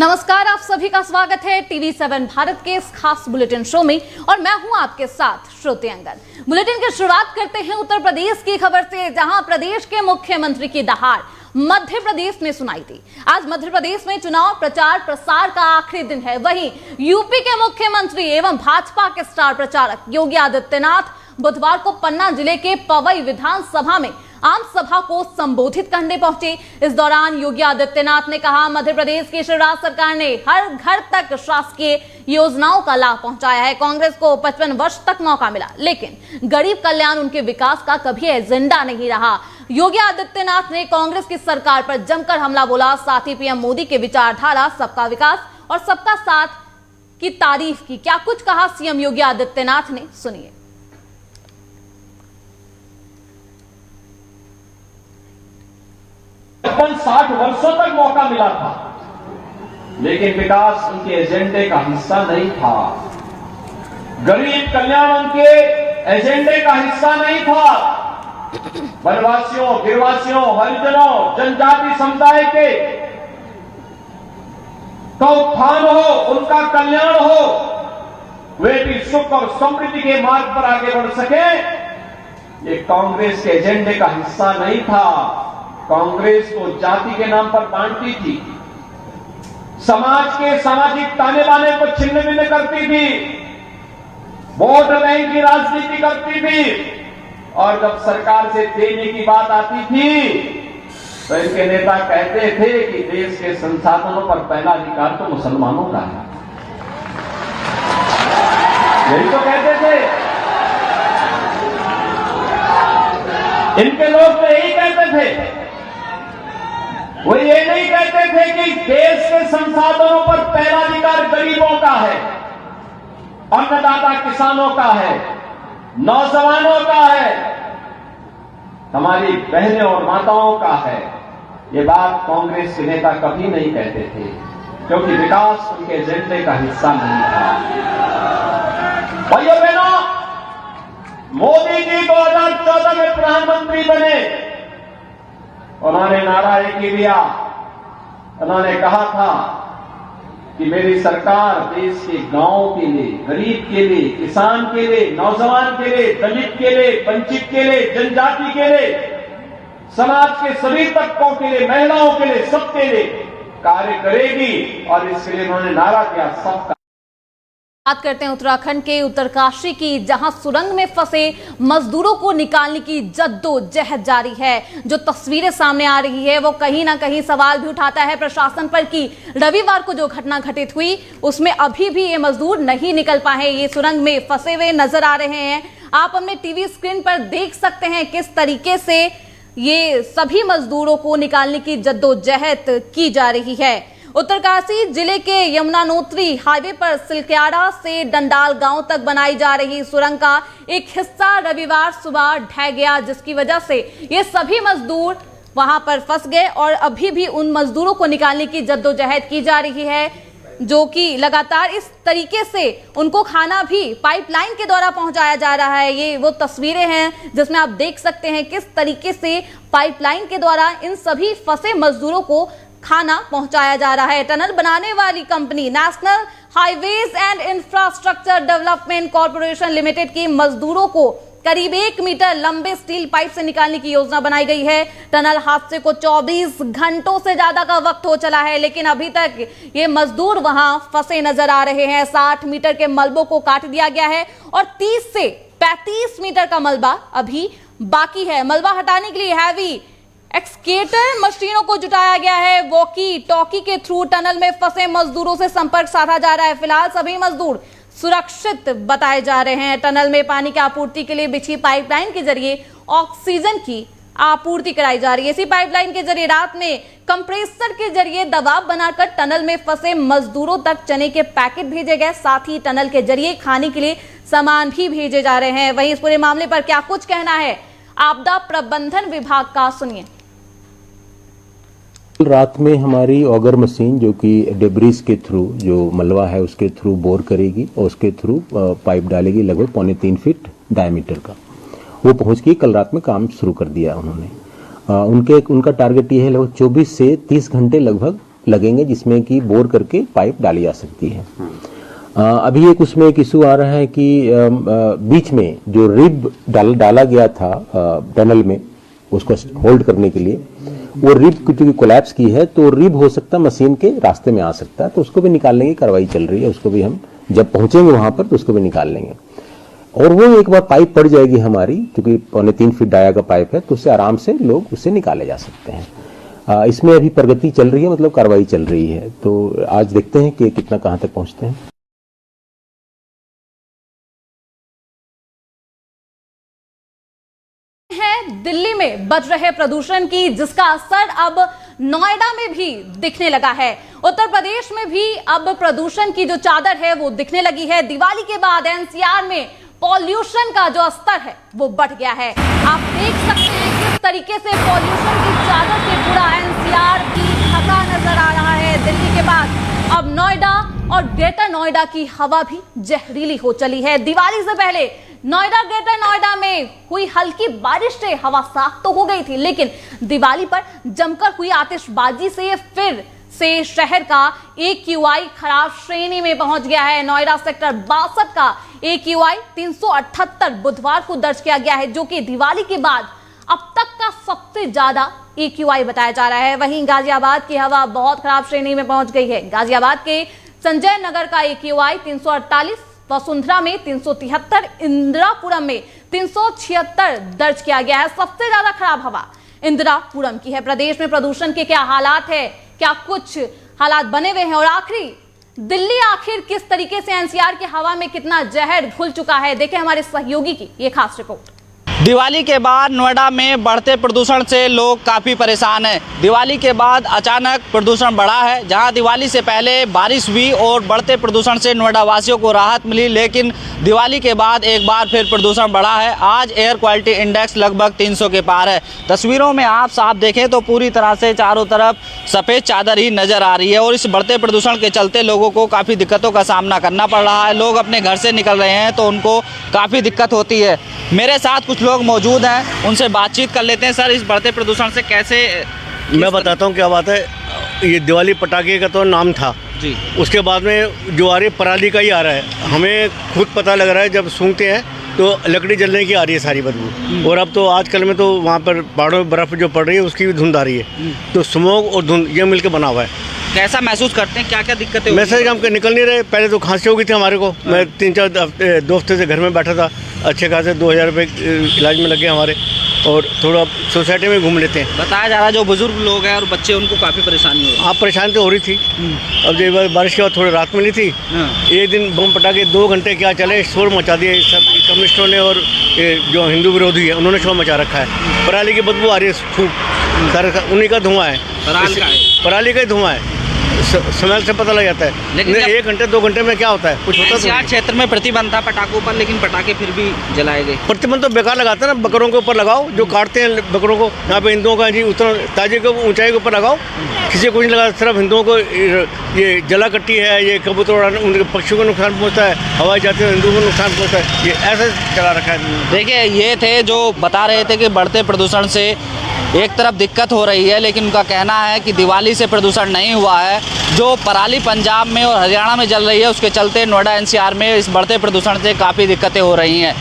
नमस्कार, आप सभी का स्वागत है टीवी 7 भारत के इस खास बुलेटिन शो में और मैं हूं आपके साथ श्रुति अंगद। बुलेटिन की शुरुआत करते हैं उत्तर प्रदेश की खबर से, जहां प्रदेश के मुख्यमंत्री की दहाड़ मध्य प्रदेश में सुनाई दी। आज मध्य प्रदेश में चुनाव प्रचार प्रसार का आखिरी दिन है। वहीं यूपी के मुख्यमंत्री एवं भाजपा के स्टार प्रचारक योगी आदित्यनाथ बुधवार को पन्ना जिले के पवई विधानसभा में आम सभा को संबोधित करने पहुंचे। इस दौरान योगी आदित्यनाथ ने कहा, मध्य प्रदेश की शिवराज सरकार ने हर घर तक शासकीय योजनाओं का लाभ पहुंचाया है। कांग्रेस को 55 वर्ष तक मौका मिला, लेकिन गरीब कल्याण उनके विकास का कभी एजेंडा नहीं रहा। योगी आदित्यनाथ ने कांग्रेस की सरकार पर जमकर हमला बोला। साथ ही पीएम मोदी के विचारधारा सबका विकास और सबका साथ की तारीफ की। क्या कुछ कहा सीएम योगी आदित्यनाथ ने, सुनिए। 60 वर्षों तक मौका मिला था, लेकिन विकास उनके एजेंडे का हिस्सा नहीं था। गरीब कल्याण उनके एजेंडे का हिस्सा नहीं था। वनवासियों, गिरवासियों, हरिजनों, जनजाति समुदाय के का उत्थान हो, उनका कल्याण हो, वे भी सुख और समृद्धि के मार्ग पर आगे बढ़ सके, ये कांग्रेस के एजेंडे का हिस्सा नहीं था। कांग्रेस को जाति के नाम पर बांटती थी, समाज के सामाजिक ताने बाने को छिन्न भिन्न करती थी, वोट बैंक की राजनीति करती थी, और जब सरकार से देने की बात आती थी तो इनके नेता कहते थे कि देश के संसाधनों पर पहला अधिकार तो मुसलमानों का है। यही तो कहते थे इनके लोग, तो यही कहते थे। वो ये नहीं कहते थे कि देश के संसाधनों पर पहला अधिकार गरीबों का है, अन्नदाता किसानों का है, नौजवानों का है, हमारी बहनें और माताओं का है। ये बात कांग्रेस के नेता कभी नहीं कहते थे, क्योंकि विकास उनके एजेंडे का हिस्सा नहीं था। भाइयों बहनों, मोदी जी 2014 में प्रधानमंत्री बने। उन्होंने नारा एक ही दिया, उन्होंने कहा था कि मेरी सरकार देश के गांवों के लिए, गरीब के लिए, किसान के लिए, नौजवान के लिए, दलित के लिए, वंचित के लिए, जनजाति के लिए, समाज के सभी तबकों के लिए, महिलाओं के लिए, सबके लिए कार्य करेगी। और इसके लिए उन्होंने नारा दिया सबका। बात करते हैं उत्तराखंड के उत्तरकाशी की, जहां सुरंग में फंसे मजदूरों को निकालने की जद्दोजहद जारी है। जो तस्वीरें सामने आ रही है वो कहीं ना कहीं सवाल भी उठाता है प्रशासन पर कि रविवार को जो घटना घटित हुई उसमें अभी भी ये मजदूर नहीं निकल पाए। ये सुरंग में फंसे हुए नजर आ रहे हैं। आप अपने टीवी स्क्रीन पर देख सकते हैं किस तरीके से ये सभी मजदूरों को निकालने की जद्दोजहद की जा रही है। उत्तरकाशी जिले के यमुनोत्री हाईवे पर सिलक्याड़ा से डंडाल गांव तक बनाई जा रही सुरंग का एक हिस्सा रविवार सुबह ढह गया, जिसकी वजह से ये सभी मजदूर वहां पर फंस गए और अभी भी उन मजदूरों को निकालने की जद्दोजहद की जा रही है, जो कि लगातार इस तरीके से उनको खाना भी पाइपलाइन के द्वारा पहुंचाया जा रहा है। ये वो तस्वीरें हैं जिसमें आप देख सकते हैं किस तरीके से पाइपलाइन के द्वारा इन सभी फंसे मजदूरों को खाना पहुंचाया जा रहा है। टनल बनाने वाली company national highways and infrastructure development corporation limited की मजदूरों को करीब 1 मीटर लंबे स्टील पाइप से निकालने की योजना बनाई गई है। टनल हादसे को 24 घंटों से ज्यादा का वक्त हो चला है, लेकिन अभी तक ये मजदूर वहां फंसे नजर आ रहे हैं। 60 मीटर के मलबों को काट दिया गया है और 30 से 35 मीटर का मलबा अभी बाकी है। मलबा हटाने के लिए हैवी एक्सकेटर मशीनों को जुटाया गया है। वॉकी टॉकी के थ्रू टनल में फंसे मजदूरों से संपर्क साधा जा रहा है। फिलहाल सभी मजदूर सुरक्षित बताए जा रहे हैं। टनल में पानी की आपूर्ति के लिए बिछी पाइपलाइन के जरिए ऑक्सीजन की आपूर्ति कराई जा रही है। इसी पाइपलाइन के जरिए रात में कंप्रेसर के जरिए दबाव बनाकर टनल में फंसे मजदूरों तक चने के पैकेट भेजे गए। साथ ही टनल के जरिए खाने के लिए सामान भी भेजे जा रहे हैं। वहीं इस पूरे मामले पर क्या कुछ कहना है आपदा प्रबंधन विभाग का, सुनिए। रात में हमारी ऑगर मशीन जो कि डेब्रिस के थ्रू, जो मलबा है उसके थ्रू बोर करेगी और उसके थ्रू पाइप डालेगी लगभग 3.25 फीट डायमीटर का। वो पहुंच के कल रात में काम शुरू कर दिया उन्होंने। उनका टारगेट ये है लगभग 24 से 30 घंटे लगभग लगेंगे जिसमें कि बोर करके पाइप डाली जा सकती है। अभी एक उसमें एक इशू आ रहा है कि बीच में जो रिब डाला गया था टनल में उसको होल्ड करने के लिए, वो रिब क्योंकि कोलैप्स की है तो रिब हो सकता है मशीन के रास्ते में आ सकता है, तो उसको भी निकालने की कार्रवाई चल रही है। उसको भी हम जब पहुंचेंगे वहां पर तो उसको भी निकाल लेंगे। और वो एक बार पाइप पड़ जाएगी हमारी, क्योंकि 3.25 फीट डाया का पाइप है, तो उससे आराम से लोग उसे निकाले जा सकते हैं। इसमें अभी प्रगति चल रही है, मतलब कार्रवाई चल रही है। तो आज देखते हैं कि कितना कहां तक पहुंचते हैं। दिल्ली में बढ़ रहे प्रदूषण की, जिसका असर अब नोएडा में भी दिखने लगा है। उत्तर प्रदेश में भी अब प्रदूषण की जो चादर है वो दिखने लगी है। दिवाली के बाद एनसीआर में पॉल्यूशन का जो स्तर है वो बढ़ गया है। आप देख सकते हैं किस तरीके से पॉल्यूशन की चादर से पूरा एनसीआर की ढका नजर आ रहा है। दिल्ली के बाद अब नोएडा और ग्रेटर नोएडा की हवा भी जहरीली हो चली है। दिवाली से पहले नोएडा, ग्रेटर नोएडा में हुई हल्की बारिश से हवा साफ तो हो गई थी, लेकिन दिवाली पर जमकर हुई आतिशबाजी से फिर से शहर का AQI खराब श्रेणी में पहुंच गया है। नोएडा सेक्टर 62 का AQI 378 बुधवार को दर्ज किया गया है, जो कि दिवाली के बाद अब तक का सबसे ज्यादा AQI बताया जा रहा है। वहीं गाजियाबाद की हवा बहुत खराब श्रेणी में पहुंच गई है। गाजियाबाद के संजय नगर का AQI 348, वसुंधरा में 373, इंदिरापुरम में 376 दर्ज किया गया है। सबसे ज्यादा खराब हवा इंदिरापुरम की है। प्रदेश में प्रदूषण के क्या हालात है, क्या कुछ हालात बने हुए हैं, और आखिरी दिल्ली आखिर किस तरीके से एनसीआर की हवा में कितना जहर घुल चुका है, देखें हमारे सहयोगी की ये खास रिपोर्ट। दिवाली के बाद नोएडा में बढ़ते प्रदूषण से लोग काफ़ी परेशान हैं। दिवाली के बाद अचानक प्रदूषण बढ़ा है। जहां दिवाली से पहले बारिश हुई और बढ़ते प्रदूषण से नोएडा वासियों को राहत मिली, लेकिन दिवाली के बाद एक बार फिर प्रदूषण बढ़ा है। आज एयर क्वालिटी इंडेक्स लगभग 300 के पार है। तस्वीरों में आप साफ देखें तो पूरी तरह से चारों तरफ सफ़ेद चादर ही नज़र आ रही है और इस बढ़ते प्रदूषण के चलते लोगों को काफ़ी दिक्कतों का सामना करना पड़ रहा है। लोग अपने घर से निकल रहे हैं तो उनको काफ़ी दिक्कत होती है। मेरे साथ कुछ लोग मौजूद हैं, उनसे बातचीत कर लेते हैं। सर, इस बढ़ते प्रदूषण से कैसे? मैं बताता हूँ क्या बात है। ये दिवाली पटाखे का तो नाम था जी, उसके उसके बाद में जो आ रही है पराली का ही आ रहा है। हमें खुद पता लग रहा है, जब सूंघते हैं तो लकड़ी जलने की आ रही है सारी बदबू। और अब तो आजकल में तो वहाँ पर पहाड़ों में बर्फ़ जो पड़ रही है उसकी भी धुंध आ रही है। तो स्मोक और धुंध ये मिलकर बना हुआ है। कैसा महसूस करते हैं, क्या क्या दिक्कतें? मैसेज हम निकल नहीं रहे। पहले तो खांसी हो गई थी हमारे को। मैं 3-4 हफ्ते से घर में बैठा था। अच्छे खासे 2000 रुपये इलाज में लगे हमारे, और थोड़ा सोसाइटी में घूम लेते हैं। बताया जा रहा है जो बुजुर्ग लोग हैं और बच्चे, उनको काफ़ी परेशानी हो रही है। आप परेशान तो हो रही थी। अब जब बारिश के बाद थोड़ी रात मिली थी, एक दिन बम पटाखे 2 घंटे क्या चले, शोर मचा दिए सब कम्युनिस्टों ने, और ये जो हिंदू विरोधी है उन्होंने शोर मचा रखा है। पराली की बदबू आ रही है खूब, उन्हीं का धुआं है, पराली का ही धुआं है। स्मेल से पता लग जाता है। लेकिन 1 घंटे 2 घंटे में क्या होता है, कुछ होता है। क्षेत्र में प्रतिबंध था पटाखों पर, लेकिन पटाखे फिर भी जलाए गए। प्रतिबंध तो बेकार लगाते हैं ना। बकरों के ऊपर लगाओ, जो काटते हैं बकरों को। यहाँ पे हिंदुओं का जी उतना ताजे को ऊंचाई के ऊपर लगाओ, किसी को नहीं लगा। सिर्फ हिंदुओं को ये जला कट्टी है, ये कबूतर उड़ाने, उनके पक्षियों को नुकसान पहुँचता है, हवाई जाते हैं हिंदुओं को नुकसान पहुँचता है। ये ऐसे चला रखा है। देखिए, ये थे जो बता रहे थे कि बढ़ते प्रदूषण से एक तरफ दिक्कत हो रही है, लेकिन उनका कहना है कि दिवाली से प्रदूषण नहीं हुआ है। जो पराली पंजाब में और हरियाणा में जल रही है उसके चलते नोएडा एनसीआर में इस बढ़ते प्रदूषण से काफ़ी दिक्कतें हो रही हैं।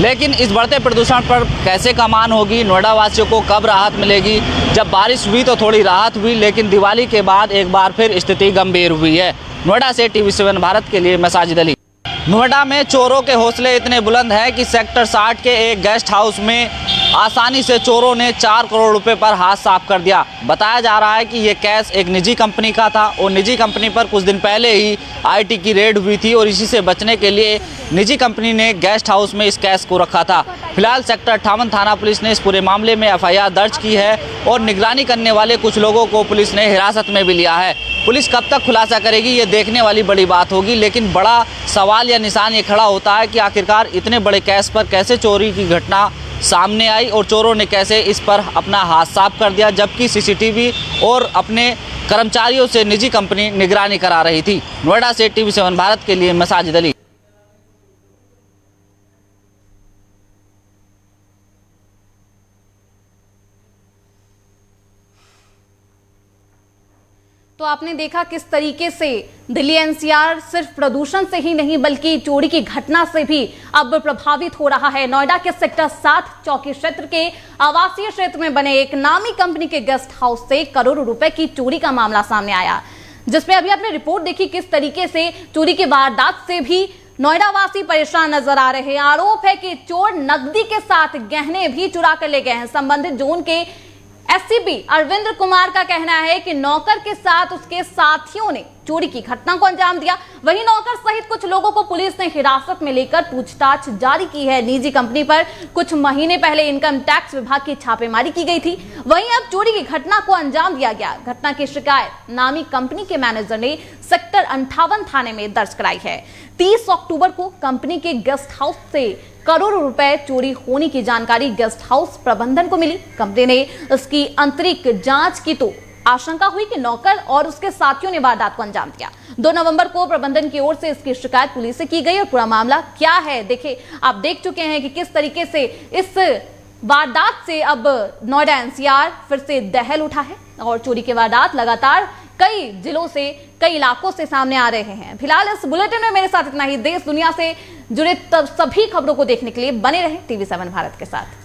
लेकिन इस बढ़ते प्रदूषण पर कैसे कमान होगी, नोएडा वासियों को कब राहत मिलेगी? जब बारिश हुई तो थोड़ी राहत हुई, लेकिन दिवाली के बाद एक बार फिर स्थिति गंभीर हुई है। नोएडा से TV7 भारत के लिए मैं साजिद अली। नोएडा में चोरों के हौसले इतने बुलंद हैं कि सेक्टर 60 के एक गेस्ट हाउस में आसानी से चोरों ने 4 करोड़ रुपए पर हाथ साफ कर दिया। बताया जा रहा है कि ये कैश एक निजी कंपनी का था और निजी कंपनी पर कुछ दिन पहले ही IT की रेड हुई थी और इसी से बचने के लिए निजी कंपनी ने गेस्ट हाउस में इस कैश को रखा था। फिलहाल सेक्टर 58 थाना पुलिस ने इस पूरे मामले में FIR दर्ज की है और निगरानी करने वाले कुछ लोगों को पुलिस ने हिरासत में भी लिया है। पुलिस कब तक खुलासा करेगी ये देखने वाली बड़ी बात होगी, लेकिन बड़ा सवाल या निशान ये खड़ा होता है कि आखिरकार इतने बड़े कैश पर कैसे चोरी की घटना सामने आई और चोरों ने कैसे इस पर अपना हाथ साफ कर दिया, जबकि CCTV और अपने कर्मचारियों से निजी कंपनी निगरानी करा रही थी। नोएडा से TV7 भारत के लिए मैं साजिद अली। तो आपने देखा किस तरीके से दिल्ली एनसीआर सिर्फ प्रदूषण से ही नहीं बल्कि चोरी की घटना से भी अब प्रभावित हो रहा है। नोएडा के सेक्टर 7 चौकी क्षेत्र के आवासीय क्षेत्र में बने एक नामी कंपनी के गेस्ट हाउस से करोड़ों रुपए की चोरी का मामला सामने आया, जिसमें अभी आपने रिपोर्ट देखी किस तरीके से चोरी की वारदात से भी नोएडा वासी परेशान नजर आ रहे हैं। आरोप है कि चोर नकदी के साथ गहने भी चुरा कर ले गए हैं। संबंधित जोन के एससीपी अरविंद कुमार का कहना है कि नौकर के साथ उसके साथियों ने चोरी की घटना को अंजाम दिया। वहीं नौकर सहित कुछ लोगों को पुलिस ने हिरासत में लेकर पूछताछ जारी की है। निजी कंपनी पर कुछ महीने पहले इनकम टैक्स विभाग की छापेमारी की गई थी। वहीं अब चोरी की घटना को अंजाम दिया गया। घटना की शिकायत नामी कंपनी के मैनेजर ने सेक्टर 58 थाने में दर्ज कराई है। 30 अक्टूबर को कंपनी के गेस्ट हाउस से करोड़ों रुपए चोरी होने की जानकारी गेस्ट हाउस प्रबंधन को मिली। कंपनी ने इसकी आंतरिक जांच की तो आशंका हुई कि नौकर और उसके साथियों ने वारदात को अंजाम दिया। 2 नवंबर को प्रबंधन की ओर से इसकी शिकायत पुलिस से की गई और पूरा मामला क्या है देखिए, आप देख चुके हैं कि किस तरीके से इस वारदात से अब नोएडा एनसीआर फिर से दहल उठा है और चोरी के वारदात लगातार कई जिलों से कई इलाकों से सामने आ रहे हैं। फिलहाल इस बुलेटिन में मेरे साथ इतना ही। देश दुनिया से जुड़े सभी खबरों को देखने के लिए बने रहें TV7 भारत के साथ।